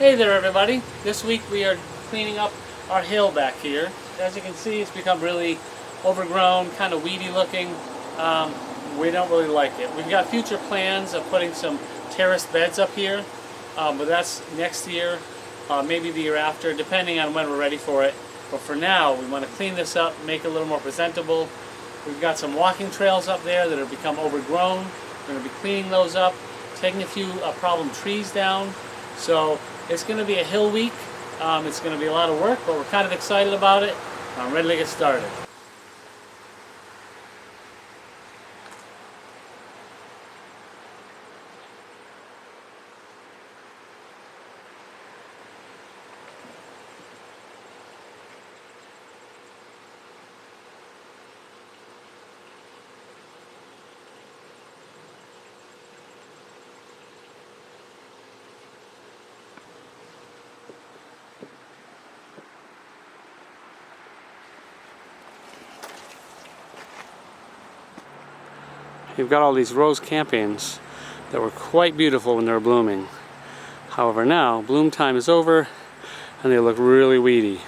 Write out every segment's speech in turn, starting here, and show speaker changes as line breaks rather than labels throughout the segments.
Hey there everybody, this week we are cleaning up our hill back here. As you can see, it's become really overgrown, kind of weedy looking. We don't really like it. We've got future plans of putting some terraced beds up here, but that's next year, maybe the year after, depending on when we're ready for it. But for now, we want to clean this up, make it a little more presentable. We've got some walking trails up there that have become overgrown. We're going to be cleaning those up, taking a few problem trees down. So it's going to be a hill week. It's going to be a lot of work, but we're kind of excited about it. I'm ready to get started. You've got all these rose campions that were quite beautiful when they were blooming. However, now bloom time is over and they look really weedy.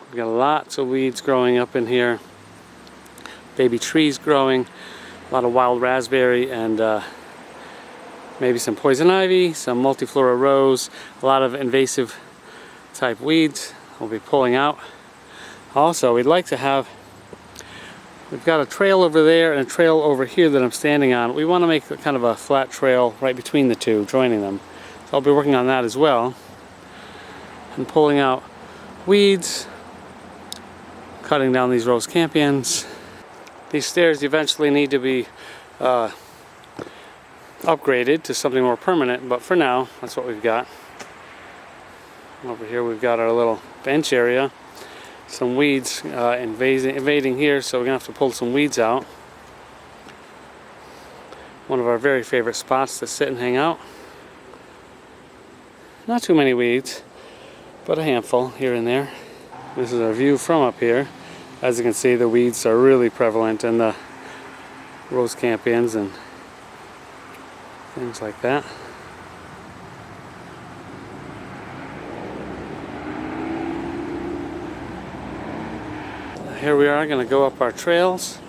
We've got lots of weeds growing up in here, baby trees growing, a lot of wild raspberry and maybe some poison ivy, some multiflora rose, a lot of invasive type weeds we'll be pulling out. Also, we'd like to have, we've got a trail over there and a trail over here that I'm standing on. We want to make kind of a flat trail right between the two, joining them. So I'll be working on that as well. And pulling out weeds, cutting down these rose campions. These stairs eventually need to be upgraded to something more permanent, but for now, that's what we've got. Over here we've got our little bench area. Some weeds invading here, so we're gonna have to pull some weeds out. One of our very favorite spots to sit and hang out. Not too many weeds, but a handful here and there. This is our view from up here. As you can see, the weeds are really prevalent in the rose campions and things like that. Here we are going to go up our trails.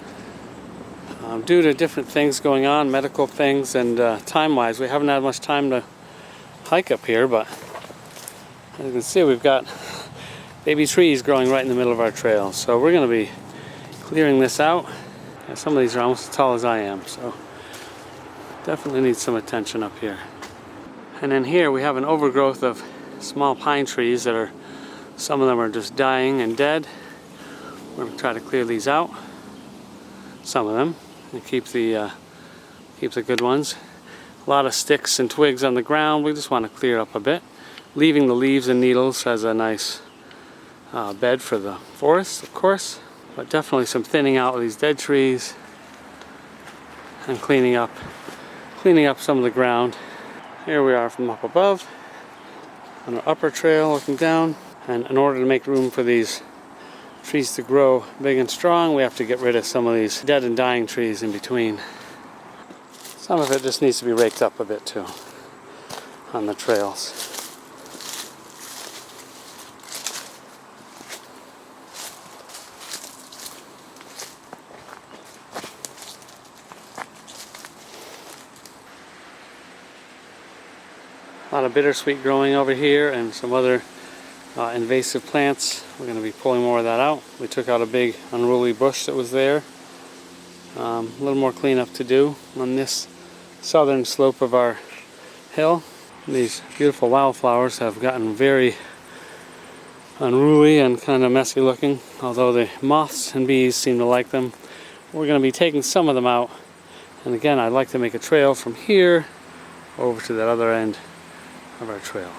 Due to different things going on, medical things and time-wise, we haven't had much time to hike up here, but as you can see, we've got baby trees growing right in the middle of our trail. So we're going to be clearing this out. And some of these are almost as tall as I am, so definitely need some attention up here. And then here we have an overgrowth of small pine trees that are, some of them are just dying and dead. We're going to try to clear these out, some of them, and keep the good ones. A lot of sticks and twigs on the ground. We just want to clear up a bit, leaving the leaves and needles as a nice bed for the forest, of course, but definitely some thinning out of these dead trees and cleaning up some of the ground. Here we are from up above on our upper trail looking down, and in order to make room for these trees to grow big and strong, we have to get rid of some of these dead and dying trees in between. Some of it just needs to be raked up a bit too on the trails. A lot of bittersweet growing over here and some other invasive plants. We're going to be pulling more of that out. We took out a big unruly bush that was there. A little more cleanup to do on this southern slope of our hill. These beautiful wildflowers have gotten very unruly and kind of messy looking, although the moths and bees seem to like them. We're going to be taking some of them out, and again, I'd like to make a trail from here over to that other end of our trail.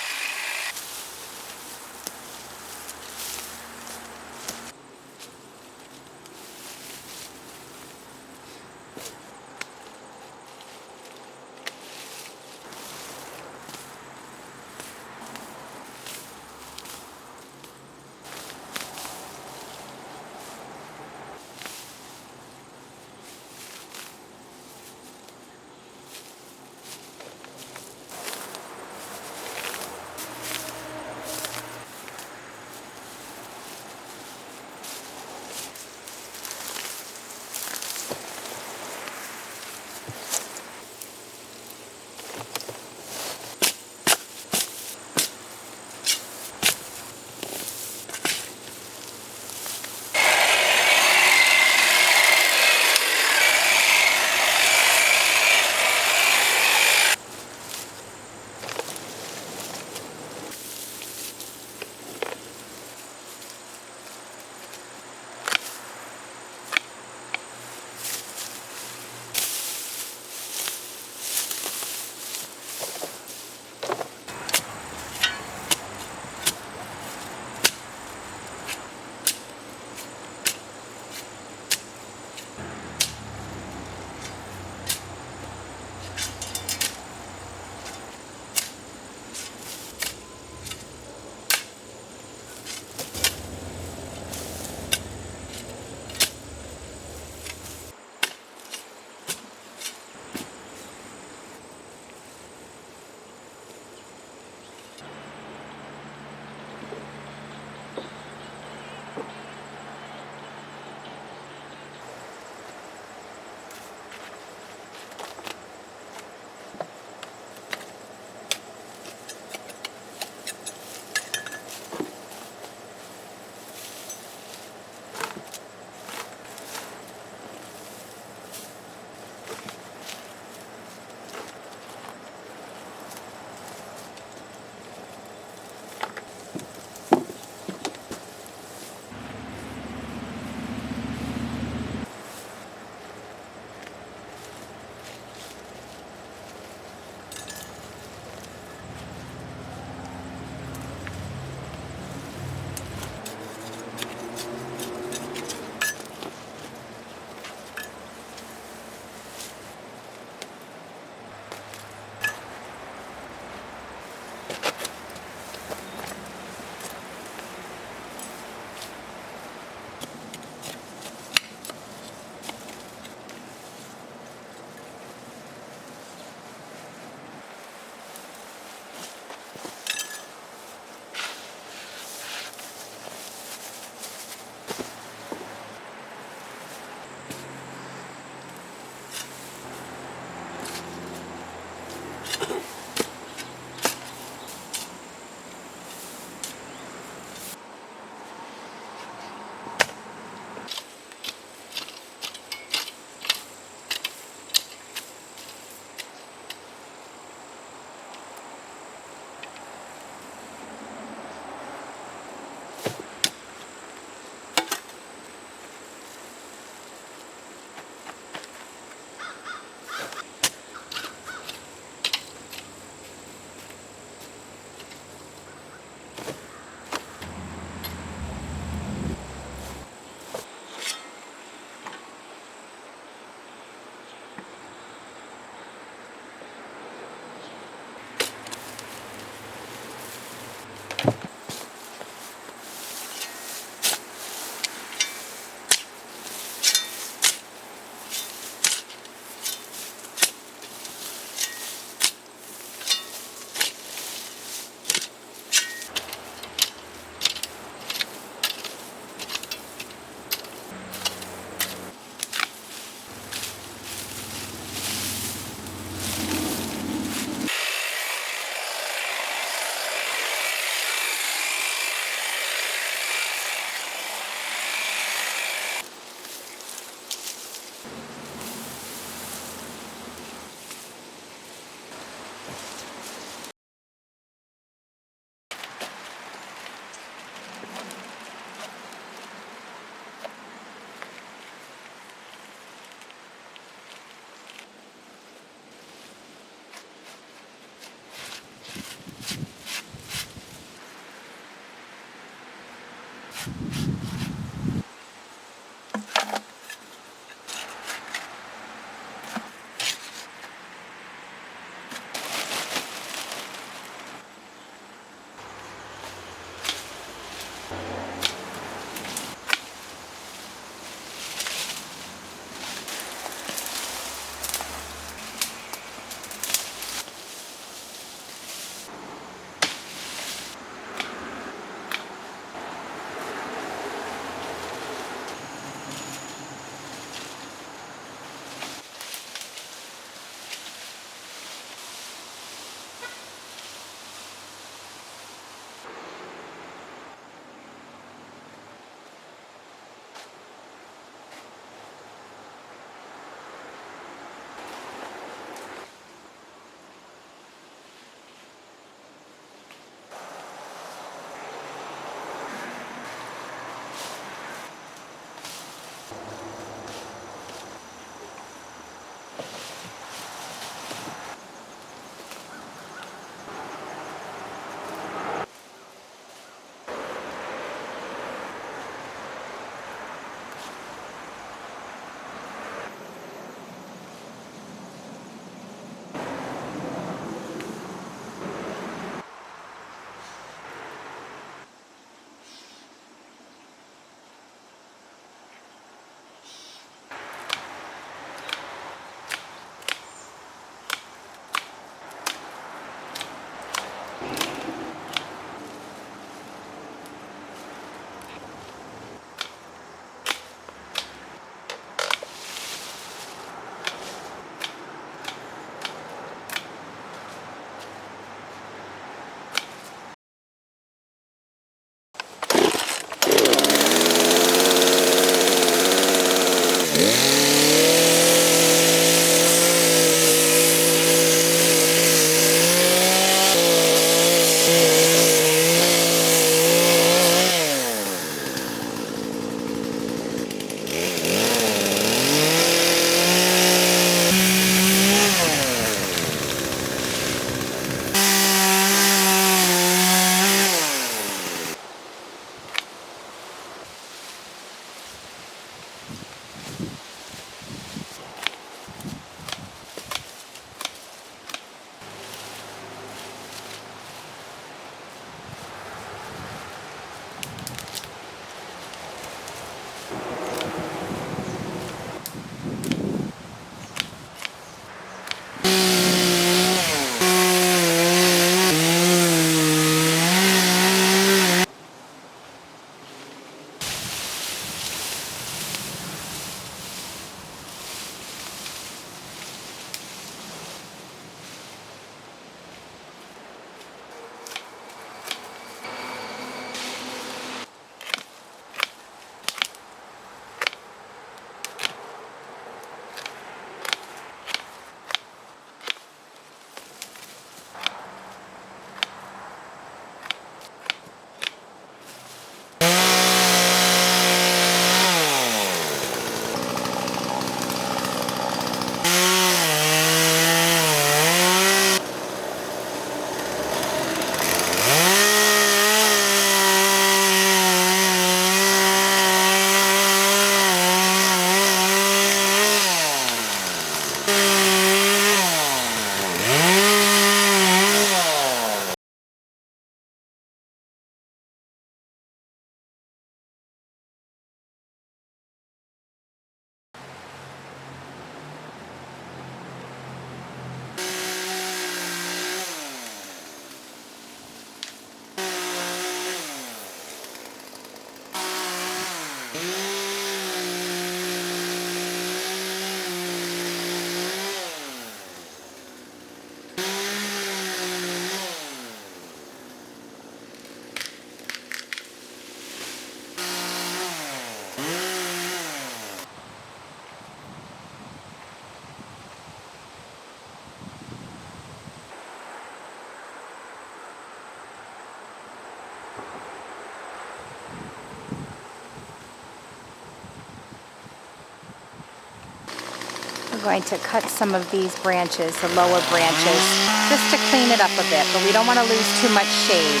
going to cut some of these branches, the lower branches, just to clean it up a bit, but we don't want to lose too much shade.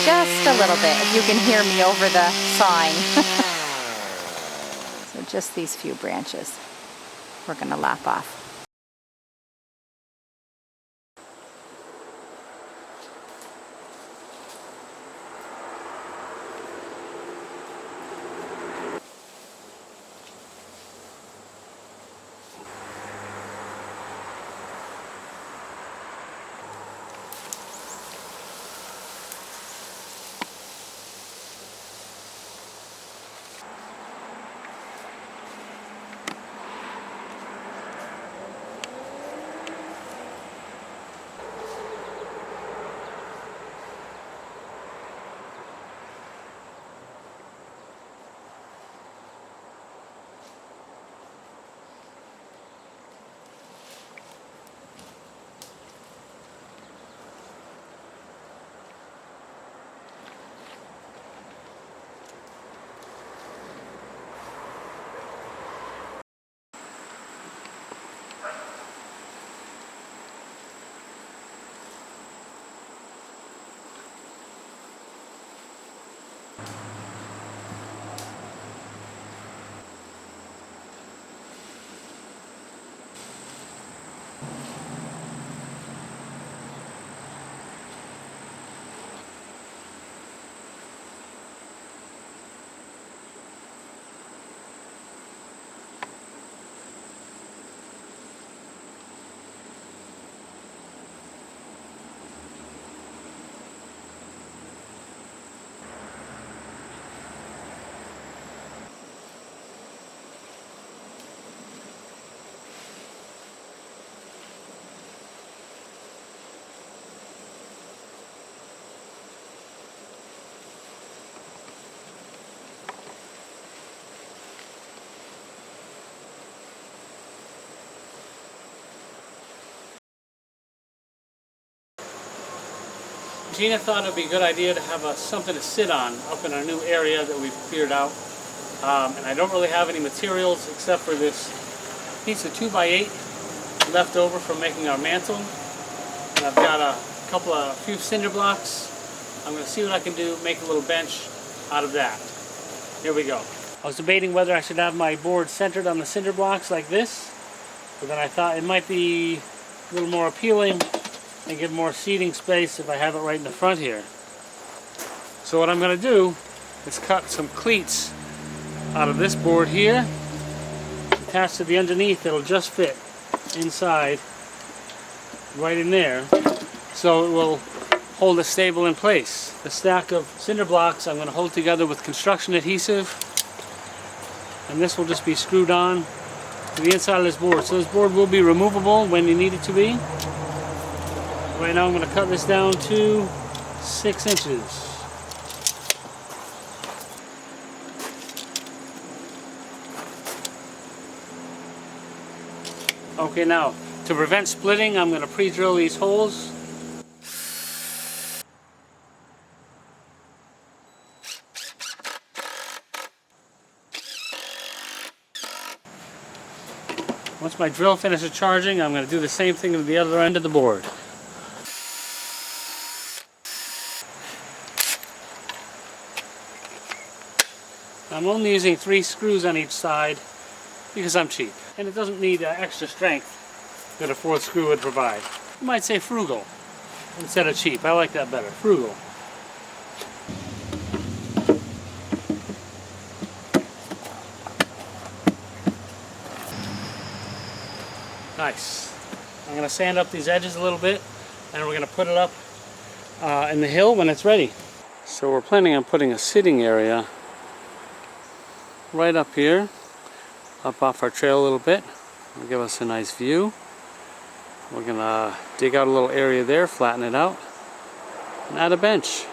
Just a little bit, if you can hear me over the sawing. So just these few branches we're going to lap off.
Gina thought it would be a good idea to have something to sit on up in our new area that we've cleared out. And I don't really have any materials except for this piece of 2x8 left over from making our mantle. And I've got a few cinder blocks. I'm going to see what I can do, make a little bench out of that. Here we go. I was debating whether I should have my board centered on the cinder blocks like this, but then I thought it might be a little more appealing and give more seating space if I have it right in the front here. So what I'm going to do is cut some cleats out of this board here, attached to the underneath. It'll just fit inside right in there, so it will hold it stable in place. The stack of cinder blocks I'm going to hold together with construction adhesive, and this will just be screwed on to the inside of this board. So this board will be removable when you need it to be. Right now I'm going to cut this down to 6 inches. Okay, now to prevent splitting, I'm going to pre-drill these holes. Once my drill finishes charging, I'm going to do the same thing to the other end of the board. I'm only using 3 screws on each side because I'm cheap, and it doesn't need extra strength that a 4th screw would provide. You might say frugal instead of cheap. I like that better. Frugal. Nice. I'm going to sand up these edges a little bit, and we're going to put it up in the hill when it's ready. So we're planning on putting a sitting area right up here, up off our trail a little bit. It'll give us a nice view. We're going to dig out a little area there, flatten it out, and add a bench.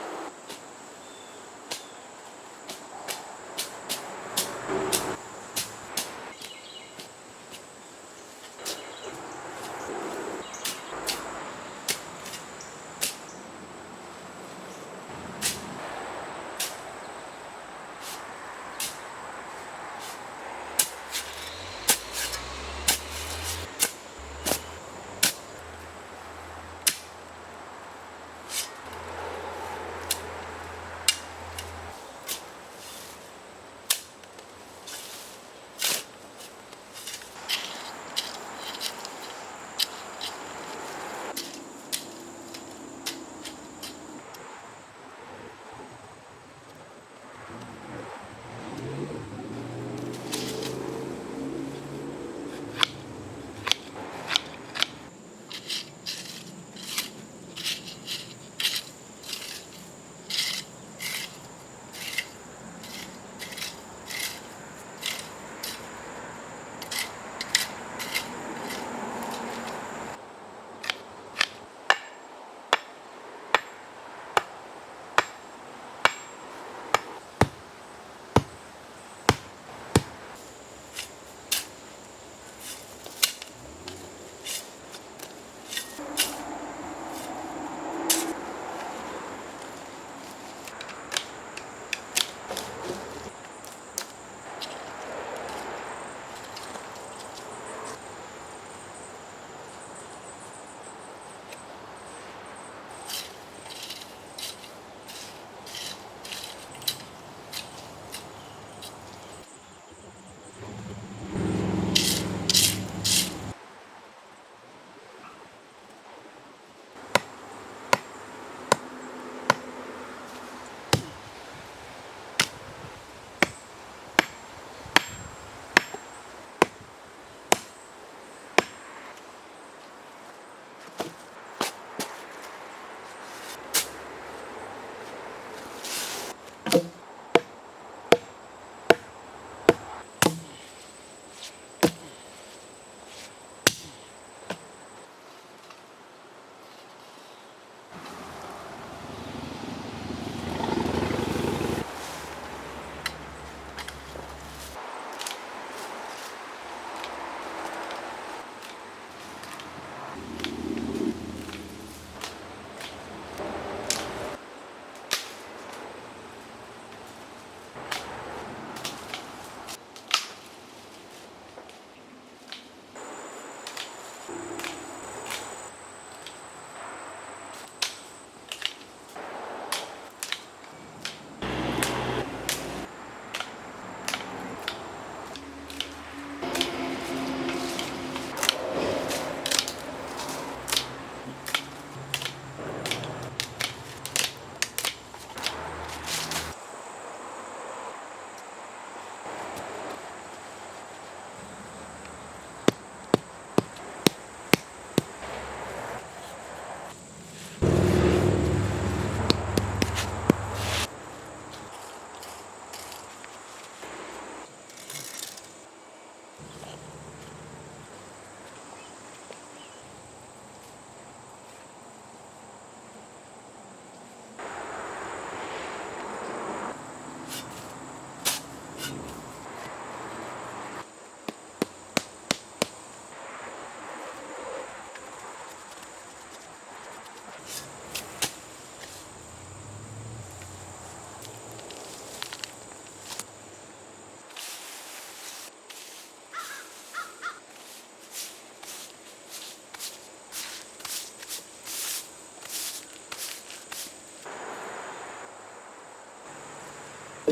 So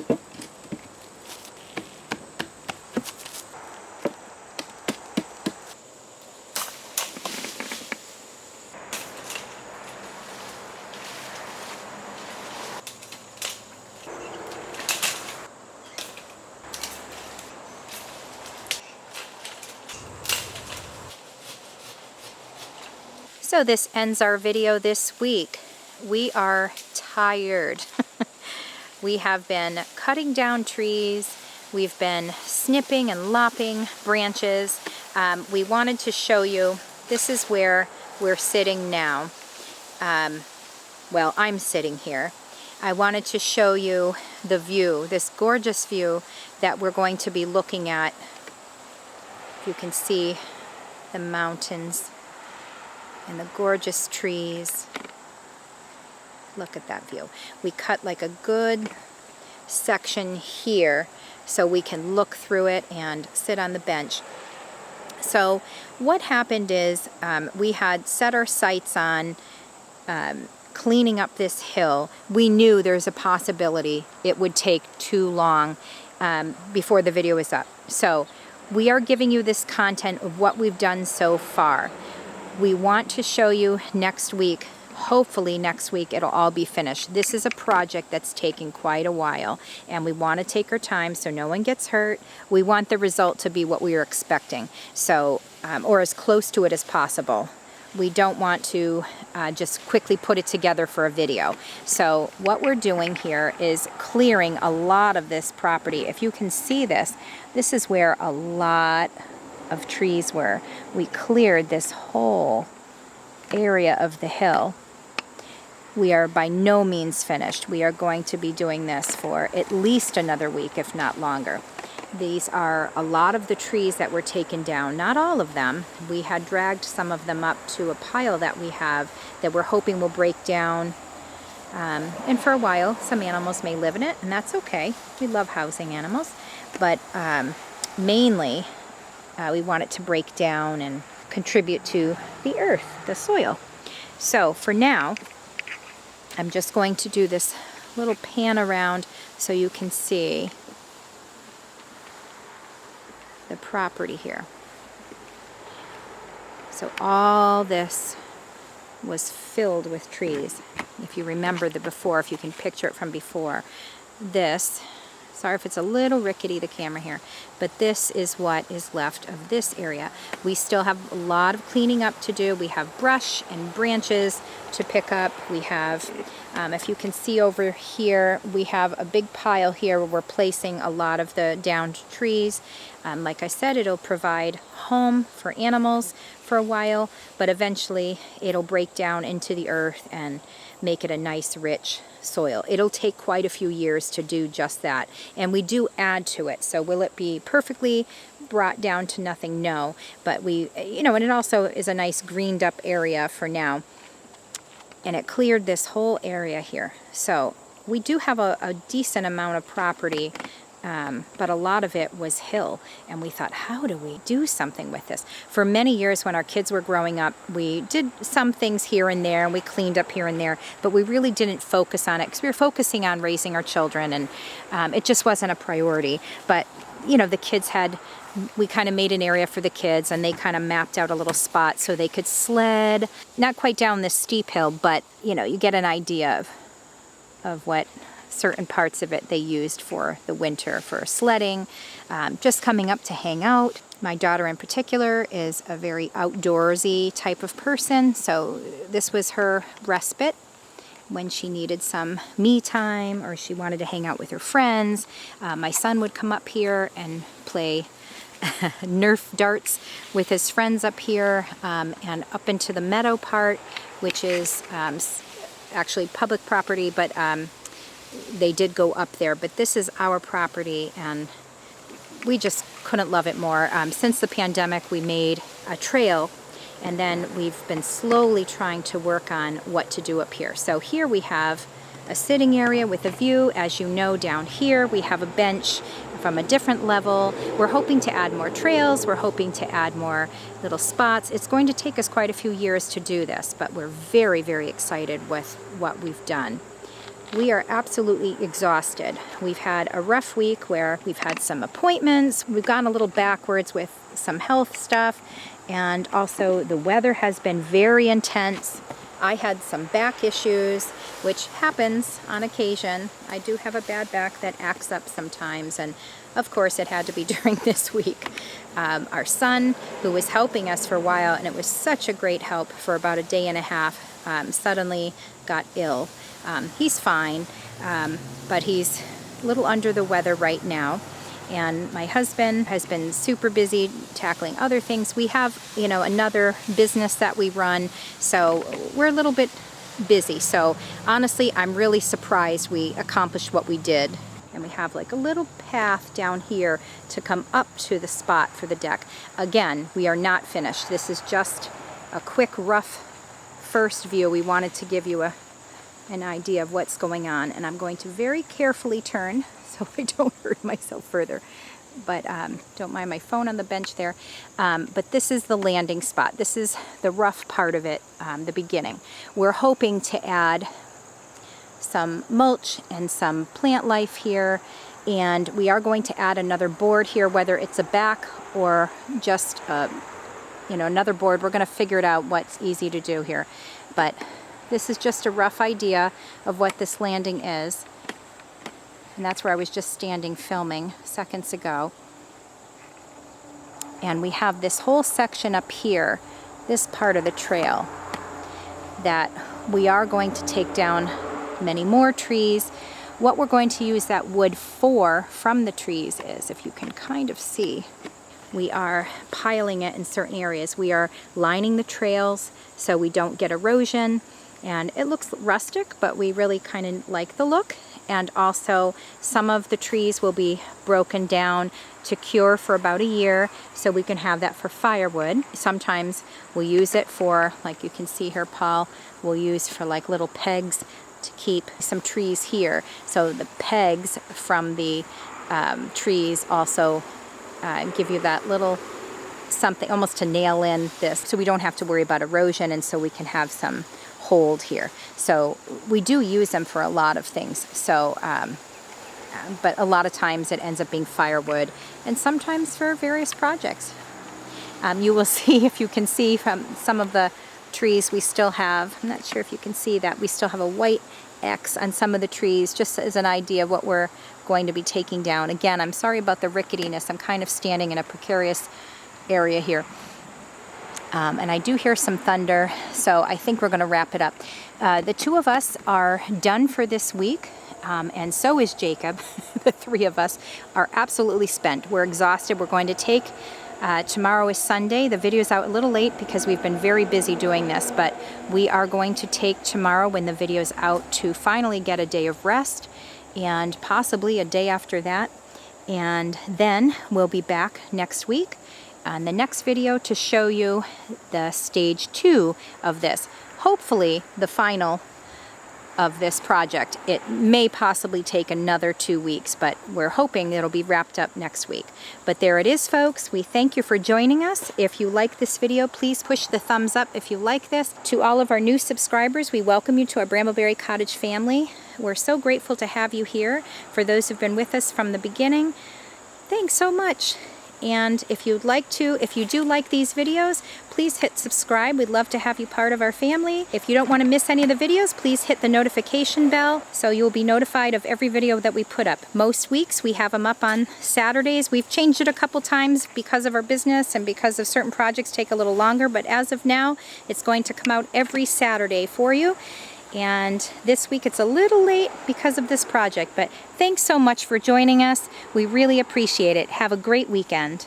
this ends our video this week. We are tired. We have been cutting down trees. We've been snipping and lopping branches. We wanted to show you, this is where we're sitting now. Well, I'm sitting here. I wanted to show you the view, this gorgeous view that we're going to be looking at. You can see the mountains and the gorgeous trees. Look at that view. We cut like a good section here so we can look through it and sit on the bench. So what happened is we had set our sights on cleaning up this hill. We knew there's a possibility it would take too long before the video is up. So we are giving you this content of what we've done so far. We want to show you next week. Hopefully next week it'll all be finished. This is a project that's taking quite a while, and we want to take our time so no one gets hurt. We want the result to be what we are expecting, so or as close to it as possible. We don't want to just quickly put it together for a video. So what we're doing here is clearing a lot of this property. If you can see this, this is where a lot of trees were. We cleared this whole area of the hill. We are by no means finished. We are going to be doing this for at least another week, if not longer. These are a lot of the trees that were taken down. Not all of them. We had dragged some of them up to a pile that we have that we're hoping will break down. And for a while, some animals may live in it, and that's okay. We love housing animals. But mainly, we want it to break down and contribute to the earth, the soil. So for now, I'm just going to do this little pan around so you can see the property here. So all this was filled with trees. If you remember the before, if you can picture it from before, this, sorry if it's a little rickety, the camera here, but this is what is left of this area. We still have a lot of cleaning up to do. We have brush and branches to pick up. We have, if you can see over here, we have a big pile here where we're placing a lot of the downed trees. Like I said, it'll provide home for animals for a while, but eventually it'll break down into the earth and make it a nice, rich soil. It'll take quite a few years to do just that, and we do add to it. So will it be perfectly brought down to nothing? No, but we, you know, and it also is a nice greened up area for now, and it cleared this whole area here. So we do have a decent amount of property, but a lot of it was hill, and we thought, how do we do something with this? For many years when our kids were growing up, we did some things here and there, and we cleaned up here and there, but we really didn't focus on it because we were focusing on raising our children, and it just wasn't a priority. But you know, the kids had, we kind of made an area for the kids, and they kind of mapped out a little spot so they could sled, not quite down this steep hill, but you know, you get an idea of what certain parts of it they used for the winter for sledding, just coming up to hang out. My daughter in particular is a very outdoorsy type of person, so this was her respite when she needed some me time or she wanted to hang out with her friends. My son would come up here and play Nerf darts with his friends up here, and up into the meadow part, which is actually public property, but they did go up there. But this is our property, and we just couldn't love it more. Since the pandemic, we made a trail, and then we've been slowly trying to work on what to do up here. So here we have a sitting area with a view. As you know, down here we have a bench from a different level. We're hoping to add more trails. We're hoping to add more little spots. It's going to take us quite a few years to do this, but we're very, very excited with what we've done. We are absolutely exhausted. We've had a rough week where we've had some appointments. We've gone a little backwards with some health stuff, and also the weather has been very intense. I had some back issues, which happens on occasion. I do have a bad back that acts up sometimes, and of course it had to be during this week. Our son, who was helping us for a while, and it was such a great help for about a day and a half, suddenly got ill. He's fine, but he's a little under the weather right now. And my husband has been super busy tackling other things. We have, another business that we run, so we're a little bit busy. So honestly, I'm really surprised we accomplished what we did. And we have like a little path down here to come up to the spot for the deck. Again, we are not finished. This is just a quick, rough first view. We wanted to give you an idea of what's going on. And I'm going to very carefully turn so I don't hurt myself further. But don't mind my phone on the bench there. But this is the landing spot. This is the rough part of it, the beginning. We're hoping to add some mulch and some plant life here, and we are going to add another board here, whether it's a back or just another board. We're going to figure it out what's easy to do here, but this is just a rough idea of what this landing is, and that's where I was just standing filming seconds ago. And we have this whole section up here, this part of the trail, that we are going to take down many more trees. What we're going to use that wood for from the trees is, if you can kind of see, we are piling it in certain areas. We are lining the trails so we don't get erosion, and it looks rustic, but we really kind of like the look. And also some of the trees will be broken down to cure for about a year, so we can have that for firewood. Sometimes we'll use it for, like you can see here, Paul, we'll use for like little pegs to keep some trees here. So the pegs from the trees also give you that little something almost to nail in this, so we don't have to worry about erosion, and so we can have some hold here. So we do use them for a lot of things. So but a lot of times it ends up being firewood, and sometimes for various projects. You will see, if you can see from some of the trees we still have, I'm not sure if you can see that, we still have a white X on some of the trees, just as an idea of what we're going to be taking down. Again, I'm sorry about the ricketiness. I'm kind of standing in a precarious area here. And I do hear some thunder, so I think we're going to wrap it up. The two of us are done for this week, and so is Jacob. The three of us are absolutely spent. We're exhausted. We're going to take tomorrow is Sunday. The video's out a little late because we've been very busy doing this, but we are going to take tomorrow when the video's out to finally get a day of rest, and possibly a day after that. And then we'll be back next week on the next video to show you the stage 2 of this. Hopefully the final of this project. It may possibly take another 2 weeks, but we're hoping it'll be wrapped up next week. But there it is, folks. We thank you for joining us. If you like this video, please push the thumbs up if you like this. To all of our new subscribers, we welcome you to our Brambleberry Cottage family. We're so grateful to have you here. For those who've been with us from the beginning, thanks so much. And if you do like these videos, please hit subscribe. We'd love to have you part of our family. If you don't want to miss any of the videos, please hit the notification bell so you'll be notified of every video that we put up. Most weeks we have them up on Saturdays. We've changed it a couple times because of our business and because of certain projects take a little longer, but as of now, it's going to come out every Saturday for you. And this week it's a little late because of this project, but thanks so much for joining us. We really appreciate it. Have a great weekend.